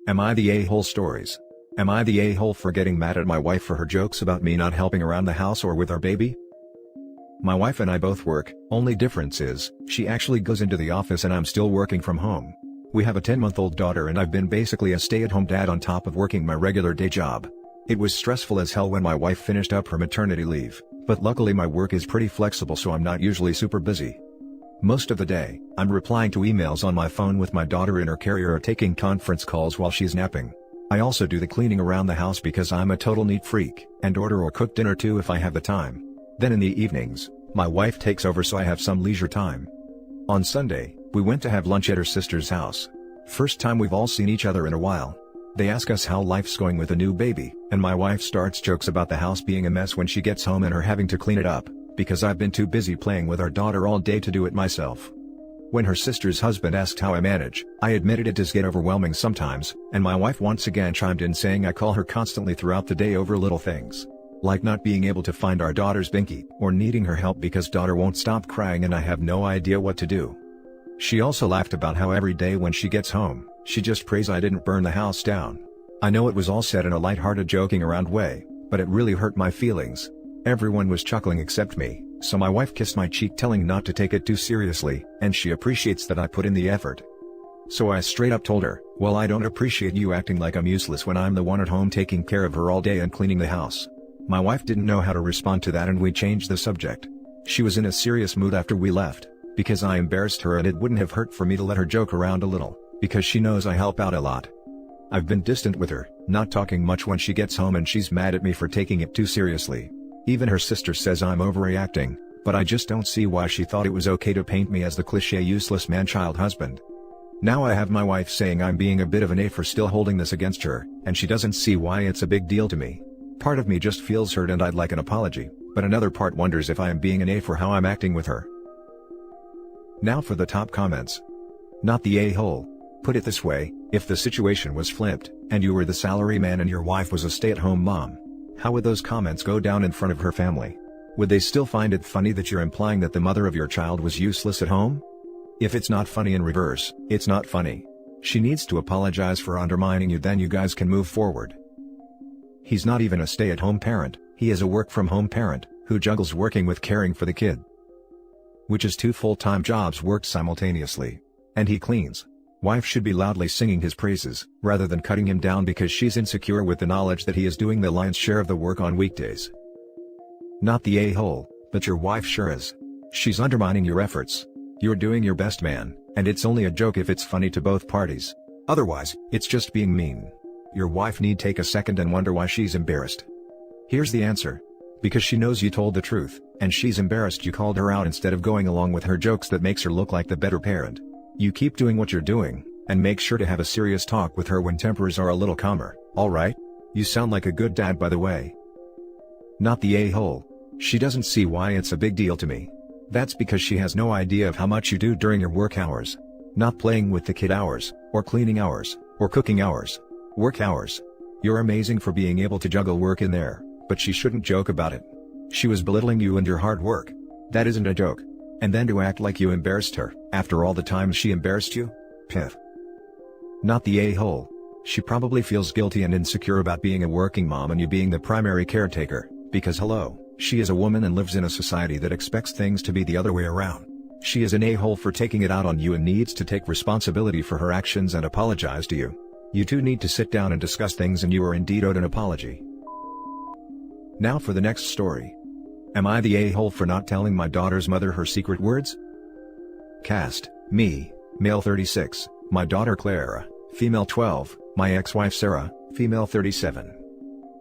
Am I the a-hole stories? Am I the a-hole for getting mad at my wife for her jokes about me not helping around the house or with our baby? My wife and I both work, only difference is, she actually goes into the office and I'm still working from home. We have a 10-month-old daughter and I've been basically a stay-at-home dad on top of working my regular day job. It was stressful as hell when my wife finished up her maternity leave, but luckily my work is pretty flexible so I'm not usually super busy. Most of the day, I'm replying to emails on my phone with my daughter in her carrier or taking conference calls while she's napping. I also do the cleaning around the house because I'm a total neat freak, and order or cook dinner too if I have the time. Then in the evenings, my wife takes over so I have some leisure time. On Sunday, we went to have lunch at her sister's house. First time we've all seen each other in a while. They ask us how life's going with a new baby, and my wife starts jokes about the house being a mess when she gets home and her having to clean it up, because I've been too busy playing with our daughter all day to do it myself. When her sister's husband asked how I manage, I admitted it does get overwhelming sometimes, and my wife once again chimed in saying I call her constantly throughout the day over little things. Like not being able to find our daughter's binky, or needing her help because daughter won't stop crying and I have no idea what to do. She also laughed about how every day when she gets home, she just prays I didn't burn the house down. I know it was all said in a light-hearted joking around way, but it really hurt my feelings. Everyone was chuckling except me, so my wife kissed my cheek telling not to take it too seriously, and she appreciates that I put in the effort. So I straight up told her, well, I don't appreciate you acting like I'm useless when I'm the one at home taking care of her all day and cleaning the house. My wife didn't know how to respond to that and we changed the subject. She was in a serious mood after we left, because I embarrassed her and it wouldn't have hurt for me to let her joke around a little, because she knows I help out a lot. I've been distant with her, not talking much when she gets home and she's mad at me for taking it too seriously. Even her sister says I'm overreacting, but I just don't see why she thought it was okay to paint me as the cliché useless man-child husband. Now I have my wife saying I'm being a bit of an A for still holding this against her, and she doesn't see why it's a big deal to me. Part of me just feels hurt and I'd like an apology, but another part wonders if I am being an A for how I'm acting with her. Now for the top comments. Not the a-hole. Put it this way, if the situation was flipped, and you were the salary man and your wife was a stay-at-home mom, how would those comments go down in front of her family? Would they still find it funny that you're implying that the mother of your child was useless at home? If it's not funny in reverse, it's not funny. She needs to apologize for undermining you, then you guys can move forward. He's not even a stay-at-home parent, he is a work-from-home parent, who juggles working with caring for the kid. Which is 2 full-time jobs worked simultaneously. And he cleans. Wife should be loudly singing his praises, rather than cutting him down because she's insecure with the knowledge that he is doing the lion's share of the work on weekdays. Not the a-hole, but your wife sure is. She's undermining your efforts. You're doing your best, man, and it's only a joke if it's funny to both parties. Otherwise, it's just being mean. Your wife need take a second and wonder why she's embarrassed. Here's the answer. Because she knows you told the truth, and she's embarrassed you called her out instead of going along with her jokes that makes her look like the better parent. You keep doing what you're doing, and make sure to have a serious talk with her when tempers are a little calmer, alright? You sound like a good dad, by the way. Not the a-hole. She doesn't see why it's a big deal to me. That's because she has no idea of how much you do during your work hours. Not playing with the kid hours, or cleaning hours, or cooking hours. Work hours. You're amazing for being able to juggle work in there, but she shouldn't joke about it. She was belittling you and your hard work. That isn't a joke. And then to act like you embarrassed her, after all the times she embarrassed you? Piff. Not the a-hole. She probably feels guilty and insecure about being a working mom and you being the primary caretaker, because hello, she is a woman and lives in a society that expects things to be the other way around. She is an a-hole for taking it out on you and needs to take responsibility for her actions and apologize to you. You two need to sit down and discuss things and you are indeed owed an apology. Now for the next story. Am I the a-hole for not telling my daughter's mother her secret words? Cast: me, male 36, my daughter Clara, female 12, my ex-wife Sarah, female 37.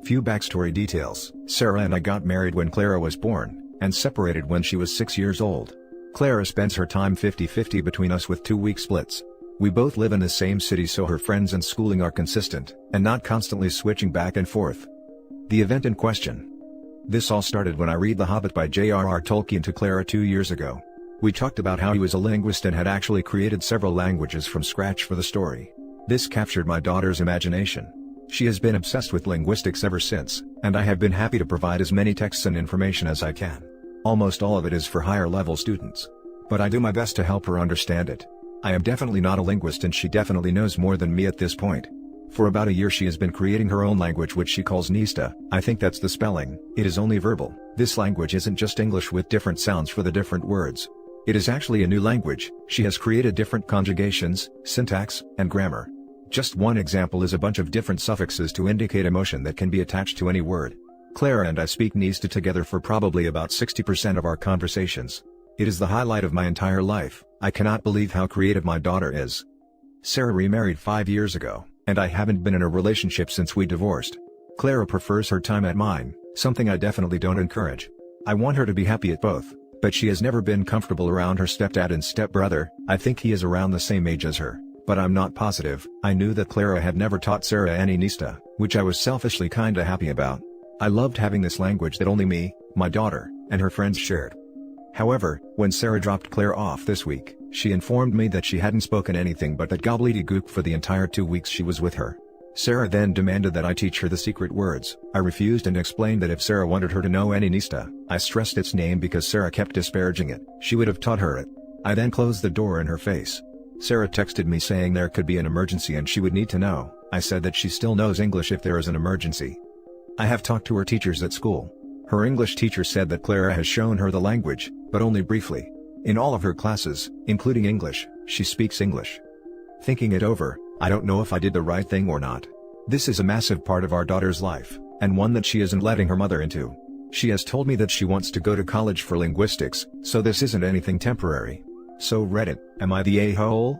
Few backstory details. Sarah and I got married when Clara was born, and separated when she was 6 years old. Clara spends her time 50-50 between us with 2-week splits. We both live in the same city so her friends and schooling are consistent, and not constantly switching back and forth. The event in question. This all started when I read The Hobbit by J.R.R. Tolkien to Clara 2 years ago. We talked about how he was a linguist and had actually created several languages from scratch for the story. This captured my daughter's imagination. She has been obsessed with linguistics ever since, and I have been happy to provide as many texts and information as I can. Almost all of it is for higher level students. But I do my best to help her understand it. I am definitely not a linguist and she definitely knows more than me at this point. For about a year she has been creating her own language which she calls Nista. I think that's the spelling. It is only verbal. This language isn't just English with different sounds for the different words. It is actually a new language. She has created different conjugations, syntax, and grammar. Just one example is a bunch of different suffixes to indicate emotion that can be attached to any word. Clara and I speak Nista together for probably about 60% of our conversations. It is the highlight of my entire life. I cannot believe how creative my daughter is. Sarah remarried 5 years ago, and I haven't been in a relationship since we divorced. Clara prefers her time at mine, something I definitely don't encourage. I want her to be happy at both, but she has never been comfortable around her stepdad and stepbrother. I think he is around the same age as her, but I'm not positive. I knew that Clara had never taught Sarah any Nista, which I was selfishly kinda happy about. I loved having this language that only me, my daughter, and her friends shared. However, when Sarah dropped Claire off this week, she informed me that she hadn't spoken anything but that gobbledygook for the entire 2 weeks she was with her. Sarah then demanded that I teach her the secret words. I refused and explained that if Sarah wanted her to know any Nista, I stressed its name because Sarah kept disparaging it, she would have taught her it. I then closed the door in her face. Sarah texted me saying there could be an emergency and she would need to know. I said that she still knows English if there is an emergency. I have talked to her teachers at school. Her English teacher said that Clara has shown her the language, but only briefly. In all of her classes, including English, she speaks English. Thinking it over, I don't know if I did the right thing or not. This is a massive part of our daughter's life, and one that she isn't letting her mother into. She has told me that she wants to go to college for linguistics, so this isn't anything temporary. So Reddit, am I the a-hole?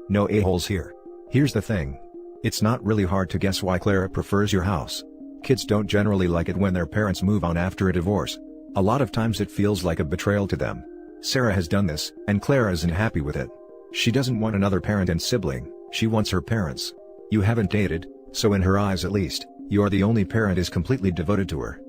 No a-holes here. Here's the thing. It's not really hard to guess why Clara prefers your house. Kids don't generally like it when their parents move on after a divorce. A lot of times it feels like a betrayal to them. Sarah has done this, and Clara isn't happy with it. She doesn't want another parent and sibling, she wants her parents. You haven't dated, so in her eyes at least, you're the only parent is completely devoted to her.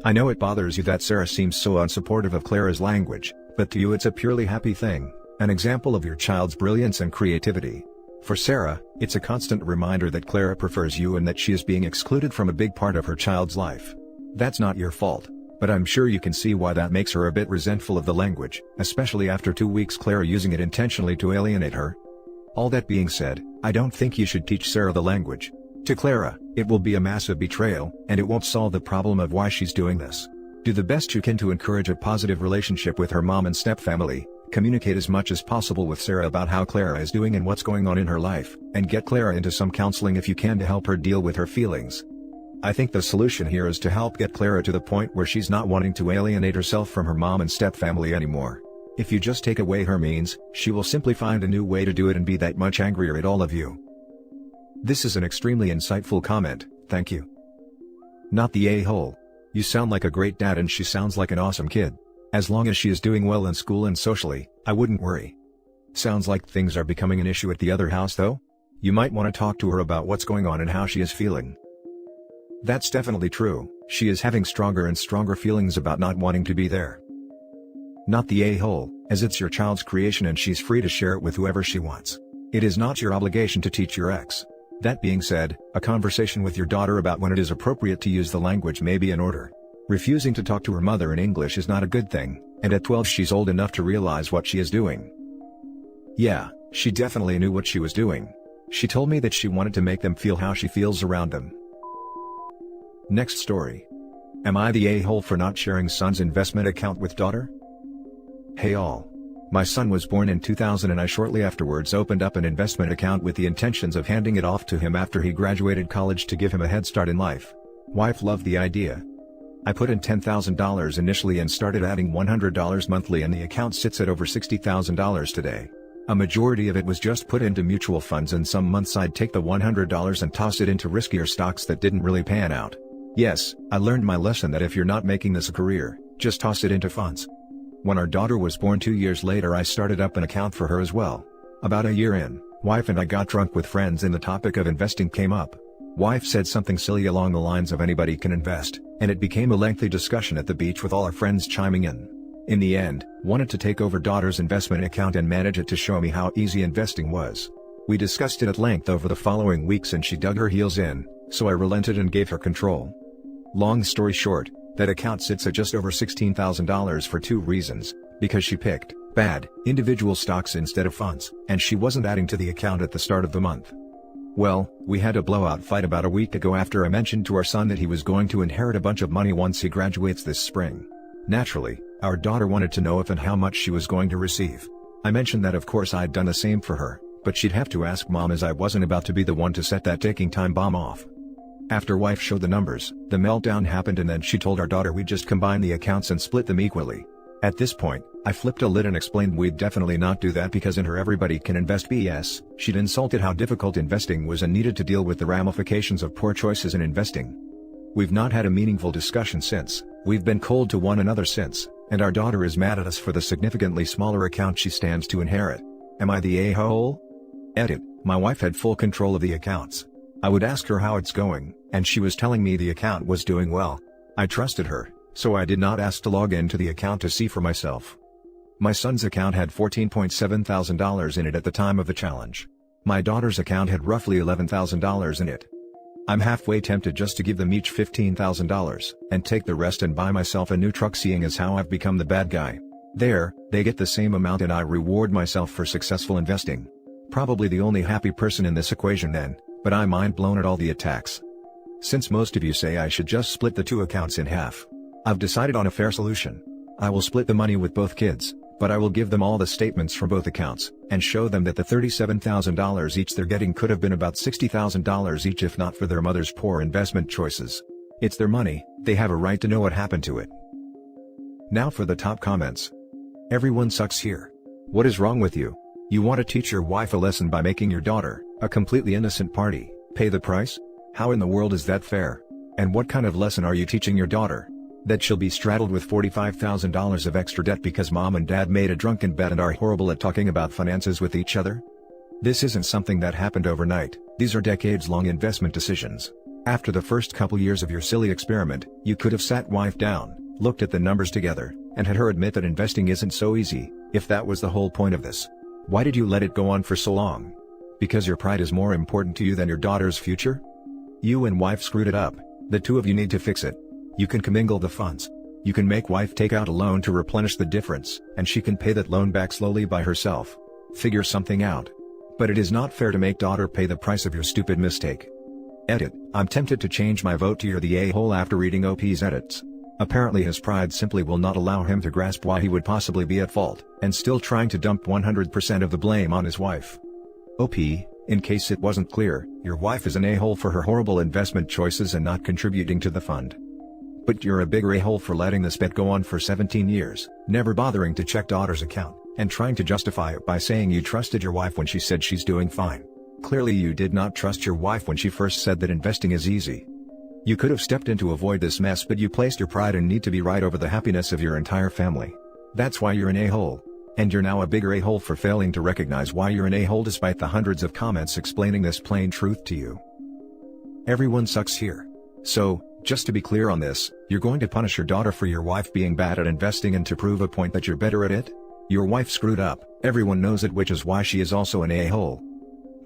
I know it bothers you that Sarah seems so unsupportive of Clara's language, but to you it's a purely happy thing, an example of your child's brilliance and creativity. For Sarah, it's a constant reminder that Clara prefers you and that she is being excluded from a big part of her child's life. That's not your fault, but I'm sure you can see why that makes her a bit resentful of the language, especially after 2 weeks Clara using it intentionally to alienate her. All that being said, I don't think you should teach Sarah the language. To Clara, it will be a massive betrayal, and it won't solve the problem of why she's doing this. Do the best you can to encourage a positive relationship with her mom and stepfamily. Communicate as much as possible with Sarah about how Clara is doing and what's going on in her life, and get Clara into some counseling if you can to help her deal with her feelings. I think the solution here is to help get Clara to the point where she's not wanting to alienate herself from her mom and stepfamily anymore. If you just take away her means, she will simply find a new way to do it and be that much angrier at all of you. This is an extremely insightful comment, thank you. Not the a-hole. You sound like a great dad and she sounds like an awesome kid. As long as she is doing well in school and socially, I wouldn't worry. Sounds like things are becoming an issue at the other house though? You might want to talk to her about what's going on and how she is feeling. That's definitely true, she is having stronger and stronger feelings about not wanting to be there. Not the a-hole, as it's your child's creation and she's free to share it with whoever she wants. It is not your obligation to teach your ex. That being said, a conversation with your daughter about when it is appropriate to use the language may be in order. Refusing to talk to her mother in English is not a good thing, and at 12 she's old enough to realize what she is doing. Yeah, she definitely knew what she was doing. She told me that she wanted to make them feel how she feels around them. Next story. Am I the a-hole for not sharing son's investment account with daughter? Hey all. My son was born in 2000 and I shortly afterwards opened up an investment account with the intentions of handing it off to him after he graduated college to give him a head start in life. Wife loved the idea. I put in $10,000 initially and started adding $100 monthly and the account sits at over $60,000 today. A majority of it was just put into mutual funds and some months I'd take the $100 and toss it into riskier stocks that didn't really pan out. Yes, I learned my lesson that if you're not making this a career, just toss it into funds. When our daughter was born 2 years later I started up an account for her as well. About a year in, wife and I got drunk with friends and the topic of investing came up. Wife said something silly along the lines of anybody can invest, and it became a lengthy discussion at the beach with all our friends chiming in. In the end, wanted to take over daughter's investment account and manage it to show me how easy investing was. We discussed it at length over the following weeks and she dug her heels in, so I relented and gave her control. Long story short, that account sits at just over $16,000 for 2 reasons, because she picked bad, individual stocks instead of funds, and she wasn't adding to the account at the start of the month. Well, we had a blowout fight about a week ago after I mentioned to our son that he was going to inherit a bunch of money once he graduates this spring. Naturally, our daughter wanted to know if and how much she was going to receive. I mentioned that of course I'd done the same for her, but she'd have to ask mom as I wasn't about to be the one to set that ticking time bomb off. After wife showed the numbers, the meltdown happened and then she told our daughter we'd just combine the accounts and split them equally. At this point, I flipped a lid and explained we'd definitely not do that because in her everybody can invest BS, she'd insulted how difficult investing was and needed to deal with the ramifications of poor choices in investing. We've not had a meaningful discussion since, we've been cold to one another since, and our daughter is mad at us for the significantly smaller account she stands to inherit. Am I the a-hole? Edit, my wife had full control of the accounts. I would ask her how it's going, and she was telling me the account was doing well. I trusted her, so I did not ask to log into the account to see for myself. My son's account had $14.7 thousand in it at the time of the challenge. My daughter's account had roughly $11,000 in it. I'm halfway tempted just to give them each $15,000, and take the rest and buy myself a new truck seeing as how I've become the bad guy. There, they get the same amount and I reward myself for successful investing. Probably the only happy person in this equation then, but I'm mind blown at all the attacks. Since most of you say I should just split the two accounts in half, I've decided on a fair solution. I will split the money with both kids, but I will give them all the statements from both accounts, and show them that the $37,000 each they're getting could have been about $60,000 each if not for their mother's poor investment choices. It's their money, they have a right to know what happened to it. Now for the top comments. Everyone sucks here. What is wrong with you? You want to teach your wife a lesson by making your daughter, a completely innocent party, pay the price? How in the world is that fair? And what kind of lesson are you teaching your daughter? That she'll be straddled with $45,000 of extra debt because mom and dad made a drunken bet and are horrible at talking about finances with each other? This isn't something that happened overnight, these are decades-long investment decisions. After the first couple years of your silly experiment, you could have sat wife down, looked at the numbers together, and had her admit that investing isn't so easy, if that was the whole point of this. Why did you let it go on for so long? Because your pride is more important to you than your daughter's future? You and wife screwed it up, the two of you need to fix it. You can commingle the funds. You can make wife take out a loan to replenish the difference, and she can pay that loan back slowly by herself. Figure something out. But it is not fair to make daughter pay the price of your stupid mistake. Edit, I'm tempted to change my vote to you're the a-hole after reading OP's edits. Apparently his pride simply will not allow him to grasp why he would possibly be at fault, and still trying to dump 100% of the blame on his wife. OP, in case it wasn't clear, your wife is an a-hole for her horrible investment choices and not contributing to the fund. But you're a bigger a-hole for letting this bet go on for 17 years, never bothering to check daughter's account, and trying to justify it by saying you trusted your wife when she said she's doing fine. Clearly you did not trust your wife when she first said that investing is easy. You could have stepped in to avoid this mess, but you placed your pride and need to be right over the happiness of your entire family. That's why you're an a-hole. And you're now a bigger a-hole for failing to recognize why you're an a-hole despite the hundreds of comments explaining this plain truth to you. Everyone sucks here. So, just to be clear on this, you're going to punish your daughter for your wife being bad at investing and to prove a point that you're better at it? Your wife screwed up, everyone knows it, which is why she is also an a-hole.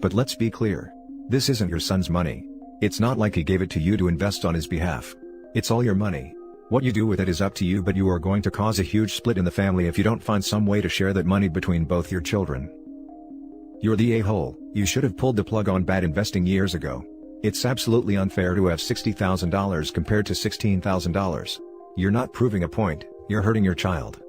But let's be clear. This isn't your son's money. It's not like he gave it to you to invest on his behalf. It's all your money. What you do with it is up to you, but you are going to cause a huge split in the family if you don't find some way to share that money between both your children. You're the a-hole, you should have pulled the plug on bad investing years ago. It's absolutely unfair to have $60,000 compared to $16,000. You're not proving a point, you're hurting your child.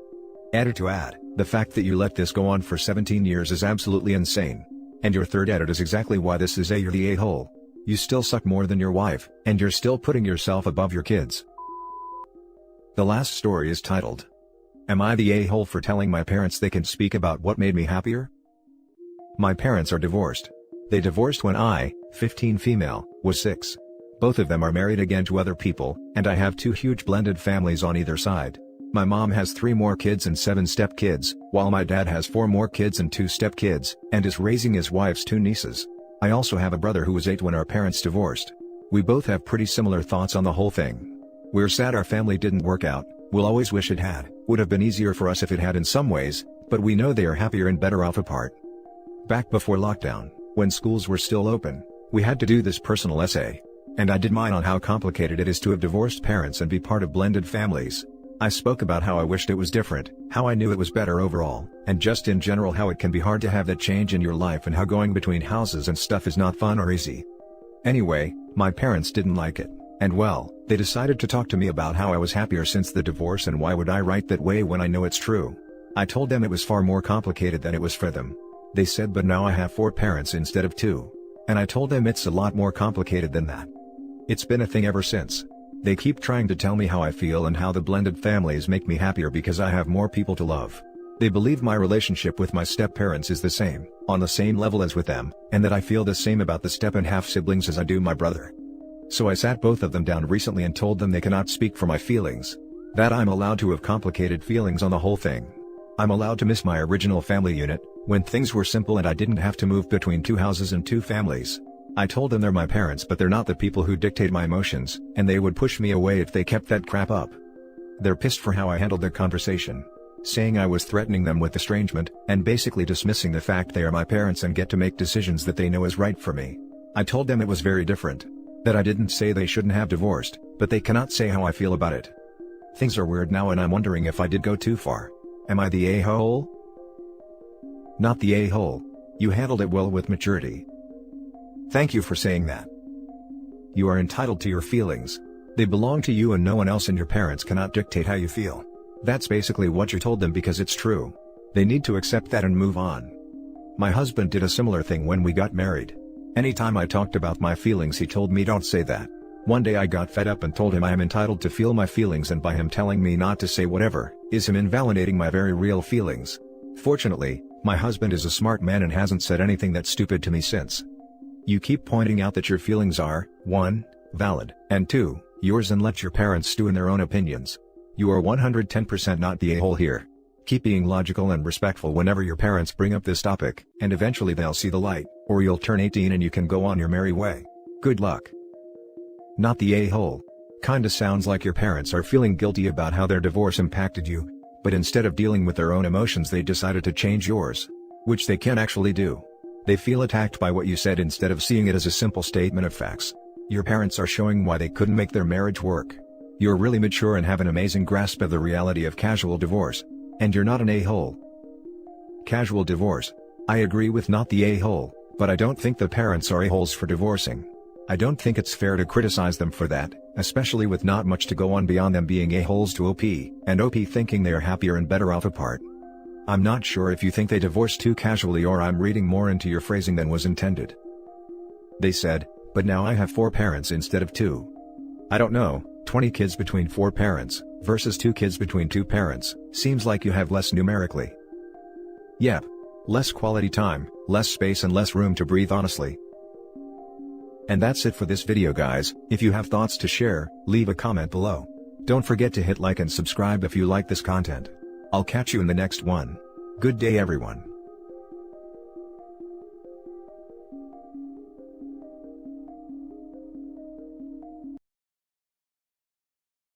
Edit to add, the fact that you let this go on for 17 years is absolutely insane. And your third edit is exactly why this is you're the a-hole. You still suck more than your wife, and you're still putting yourself above your kids. The last story is titled, Am I the a-hole for telling my parents they can speak about what made me happier? My parents are divorced. They divorced when I, 15 female, was 6. Both of them are married again to other people, and I have 2 huge blended families on either side. My mom has 3 more kids and 7 stepkids, while my dad has 4 more kids and 2 stepkids, and is raising his wife's 2 nieces. I also have a brother who was 8 when our parents divorced. We both have pretty similar thoughts on the whole thing. We're sad our family didn't work out, we'll always wish it had, would have been easier for us if it had in some ways, but we know they are happier and better off apart. Back before lockdown, when schools were still open, we had to do this personal essay. And I did mine on how complicated it is to have divorced parents and be part of blended families. I spoke about how I wished it was different, how I knew it was better overall, and just in general how it can be hard to have that change in your life and how going between houses and stuff is not fun or easy. Anyway, my parents didn't like it, and well, they decided to talk to me about how I was happier since the divorce and why would I write that way when I know it's true. I told them it was far more complicated than it was for them. They said but now I have 4 parents instead of 2. And I told them it's a lot more complicated than that. It's been a thing ever since. They keep trying to tell me how I feel and how the blended families make me happier because I have more people to love. They believe my relationship with my step-parents is the same, on the same level as with them, and that I feel the same about the step and half siblings as I do my brother. So I sat both of them down recently and told them they cannot speak for my feelings. That I'm allowed to have complicated feelings on the whole thing. I'm allowed to miss my original family unit, when things were simple and I didn't have to move between 2 houses and 2 families. I told them they're my parents but they're not the people who dictate my emotions, and they would push me away if they kept that crap up. They're pissed for how I handled their conversation, saying I was threatening them with estrangement, and basically dismissing the fact they are my parents and get to make decisions that they know is right for me. I told them it was very different. That I didn't say they shouldn't have divorced, but they cannot say how I feel about it. Things are weird now and I'm wondering if I did go too far. Am I the a-hole? Not the a-hole. You handled it well with maturity. Thank you for saying that. You are entitled to your feelings. They belong to you and no one else, and your parents cannot dictate how you feel. That's basically what you told them because it's true. They need to accept that and move on. My husband did a similar thing when we got married. Anytime I talked about my feelings he told me don't say that. One day I got fed up and told him I am entitled to feel my feelings, and by him telling me not to say whatever, is him invalidating my very real feelings. Fortunately, my husband is a smart man and hasn't said anything that's stupid to me since. You keep pointing out that your feelings are, 1, valid, and 2, yours, and let your parents stew in their own opinions. You are 110% not the a-hole here. Keep being logical and respectful whenever your parents bring up this topic, and eventually they'll see the light, or you'll turn 18 and you can go on your merry way. Good luck. Not the a-hole. Kinda sounds like your parents are feeling guilty about how their divorce impacted you, but instead of dealing with their own emotions they decided to change yours. Which they can actually do. They feel attacked by what you said instead of seeing it as a simple statement of facts. Your parents are showing why they couldn't make their marriage work. You're really mature and have an amazing grasp of the reality of casual divorce. And you're not an a-hole. Casual divorce. I agree with not the a-hole, but I don't think the parents are a-holes for divorcing. I don't think it's fair to criticize them for that, especially with not much to go on beyond them being a-holes to OP, and OP thinking they are happier and better off apart. I'm not sure if you think they divorced too casually or I'm reading more into your phrasing than was intended. They said, but now I have 4 parents instead of 2. I don't know, 20 kids between 4 parents, versus 2 kids between 2 parents, seems like you have less numerically. Yep. Less quality time, less space and less room to breathe honestly. And that's it for this video guys. If you have thoughts to share, leave a comment below. Don't forget to hit like and subscribe if you like this content. I'll catch you in the next one. Good day everyone.